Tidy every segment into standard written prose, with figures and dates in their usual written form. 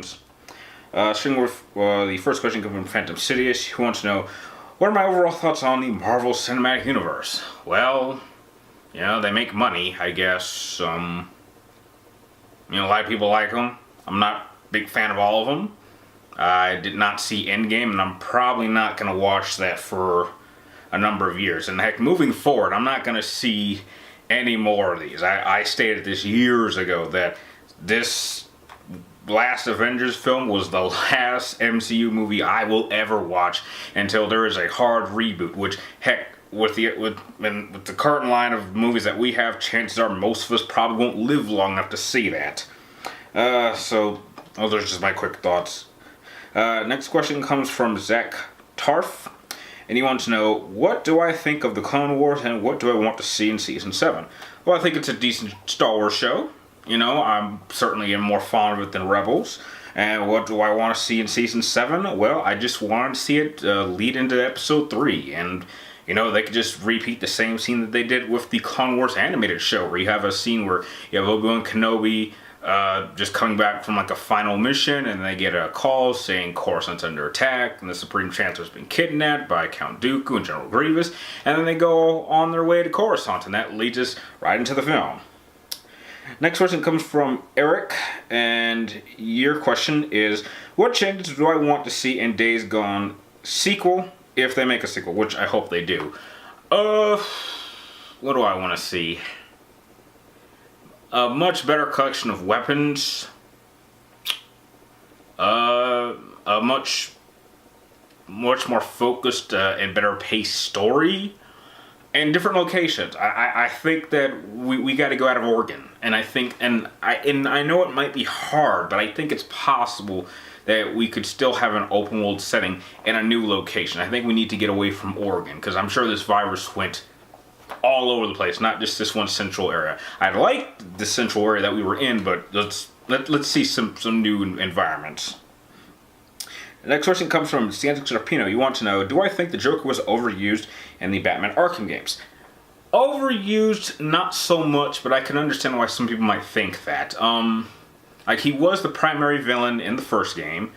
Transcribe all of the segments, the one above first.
questions. Starting with the first question coming from Phantom Sidious, who wants to know, what are my overall thoughts on the Marvel Cinematic Universe? Well, they make money, I guess. A lot of people like them. I'm not a big fan of all of them. I did not see Endgame, and I'm probably not going to watch that for a number of years. And heck, moving forward, I'm not going to see any more of these. I stated this years ago that this last Avengers film was the last MCU movie I will ever watch until there is a hard reboot, which, heck, with the current line of movies that we have, chances are most of us probably won't live long enough to see that. Those are just my quick thoughts. Next question comes from Zack Tarf, and he wants to know, what do I think of the Clone Wars and what do I want to see in Season 7? Well, I think it's a decent Star Wars show. I'm certainly more fond of it than Rebels. And what do I want to see in Season 7? Well, I just want to see it lead into Episode 3. And, they could just repeat the same scene that they did with the Clone Wars animated show, where you have a scene where you have Obi-Wan Kenobi just coming back from a final mission, and they get a call saying Coruscant's under attack, and the Supreme Chancellor's been kidnapped by Count Dooku and General Grievous, and then they go on their way to Coruscant, and that leads us right into the film. Next question comes from Erik, and your question is, what changes do I want to see in Days Gone sequel, if they make a sequel, which I hope they do? What do I want to see? A much better collection of weapons. A much more focused and better paced story. And different locations. I think that we got to go out of Oregon, and I know it might be hard, but I think it's possible that we could still have an open world setting in a new location. I think we need to get away from Oregon, because I'm sure this virus went all over the place, not just this one central area. I liked the central area that we were in, but let's see some new environments. The next question comes from Santic Serpino. You want to know, do I think the Joker was overused in the Batman Arkham games? Overused, not so much, but I can understand why some people might think that. He was the primary villain in the first game.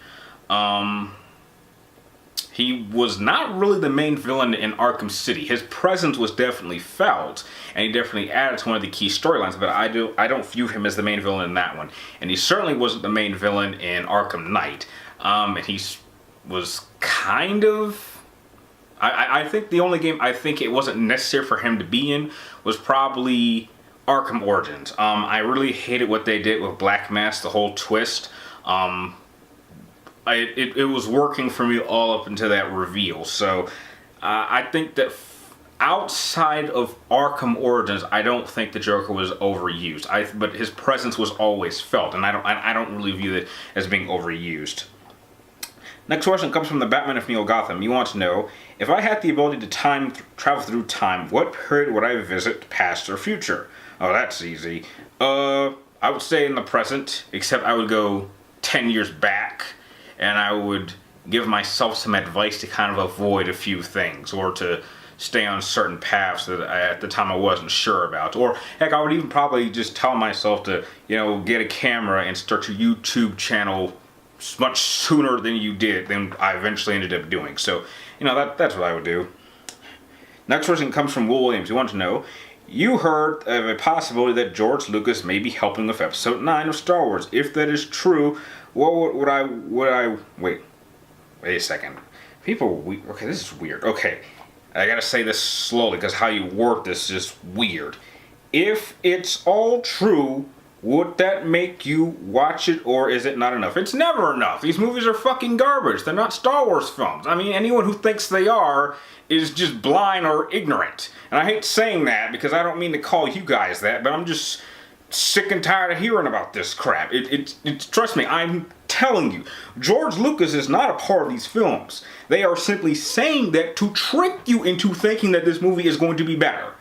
He was not really the main villain in Arkham City. His presence was definitely felt, and he definitely added to one of the key storylines, but I don't view him as the main villain in that one. And he certainly wasn't the main villain in Arkham Knight. And he was kind of... I think the only game I think it wasn't necessary for him to be in was probably Arkham Origins. I really hated what they did with Black Mask, the whole twist. It was working for me all up until that reveal. So I think that outside of Arkham Origins, I don't think the Joker was overused. But his presence was always felt, and I don't really view it as being overused. Next question comes from the Batman of Neo Gotham. You want to know, if I had the ability to travel through time, what period would I visit, past or future? Oh, that's easy. I would stay in the present, except I would go 10 years back, and I would give myself some advice to kind of avoid a few things, or to stay on certain paths that at the time I wasn't sure about. Or, heck, I would even probably just tell myself to, get a camera and start your YouTube channel much sooner than I eventually ended up doing. So, that's what I would do. Next question comes from Will Williams. You want to know, you heard of a possibility that George Lucas may be helping with Episode 9 of Star Wars. If that is true, what would I wait a second. Okay, this is weird. Okay, I gotta say this slowly because how you word this is just weird. If it's all true, would that make you watch it, or is it not enough? It's never enough. These movies are fucking garbage. They're not Star Wars films. I mean, anyone who thinks they are is just blind or ignorant. And I hate saying that because I don't mean to call you guys that, but I'm just sick and tired of hearing about this crap. Trust me, I'm telling you, George Lucas is not a part of these films. They are simply saying that to trick you into thinking that this movie is going to be better.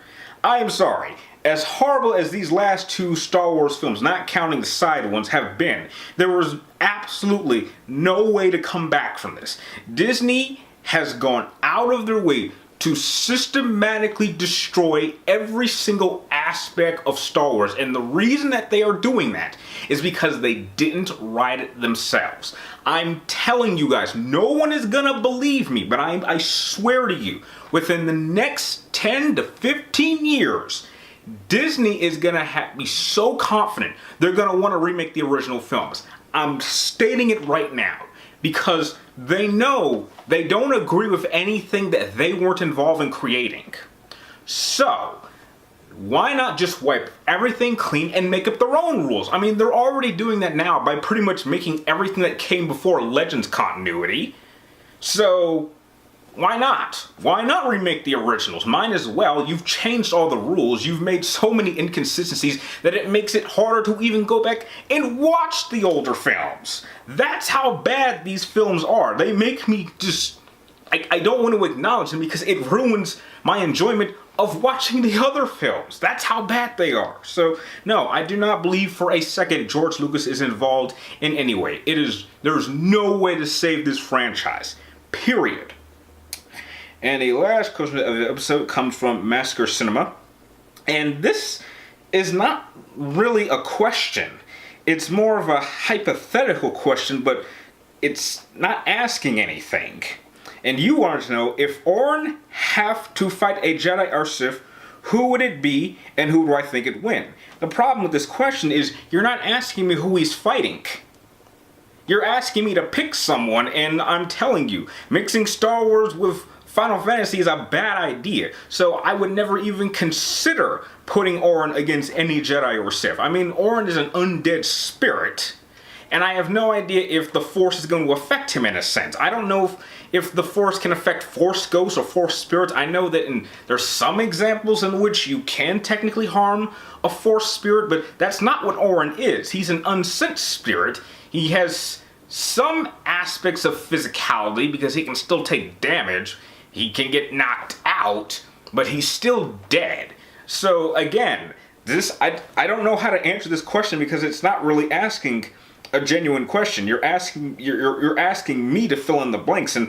I am sorry. As horrible as these last two Star Wars films, not counting the side ones, have been, there was absolutely no way to come back from this. Disney has gone out of their way to systematically destroy every single aspect of Star Wars. And the reason that they are doing that is because they didn't write it themselves. I'm telling you guys, no one is gonna believe me, but I swear to you, within the next 10 to 15 years, Disney is gonna be so confident they're gonna want to remake the original films. I'm stating it right now because they know they don't agree with anything that they weren't involved in creating. So, why not just wipe everything clean and make up their own rules? I mean, they're already doing that now by pretty much making everything that came before Legends continuity. So, why not? Why not remake the originals? Might as well. You've changed all the rules. You've made so many inconsistencies that it makes it harder to even go back and watch the older films. That's how bad these films are. They make me just... I don't want to acknowledge them because it ruins my enjoyment of watching the other films. That's how bad they are. So, no, I do not believe for a second George Lucas is involved in any way. There's no way to save this franchise. Period. And the last question of the episode comes from Massacre Cinema. And this is not really a question. It's more of a hypothetical question, but it's not asking anything. And you wanted to know, if Orin have to fight a Jedi or Sith, who would it be and who do I think it'd win? The problem with this question is you're not asking me who he's fighting. You're asking me to pick someone, and I'm telling you, mixing Star Wars with Final Fantasy is a bad idea. So I would never even consider putting Orin against any Jedi or Sith. I mean, Orin is an undead spirit, and I have no idea if the Force is going to affect him in a sense. I don't know if the Force can affect Force ghosts or Force spirits. I know that there's some examples in which you can technically harm a Force spirit, but that's not what Orin is. He's an unsent spirit. He has some aspects of physicality because he can still take damage. He can get knocked out, but he's still dead. So again, I don't know how to answer this question because it's not really asking a genuine question. You're asking me to fill in the blanks, and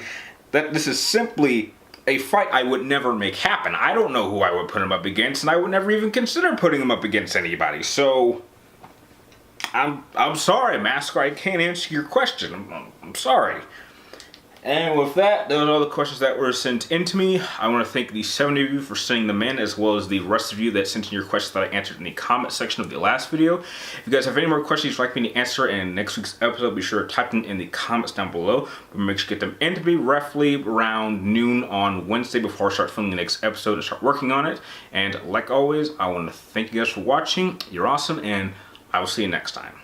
that this is simply a fight I would never make happen. I don't know who I would put him up against, and I would never even consider putting him up against anybody. So I'm sorry, Masker, I can't answer your question. I'm sorry. And with that, those are all the questions that were sent in to me. I want to thank the 70 of you for sending them in, as well as the rest of you that sent in your questions that I answered in the comment section of the last video. If you guys have any more questions you'd like me to answer in next week's episode, be sure to type them in the comments down below. But make sure to get them in to me roughly around noon on Wednesday before I start filming the next episode and start working on it. And like always, I want to thank you guys for watching. You're awesome, and I will see you next time.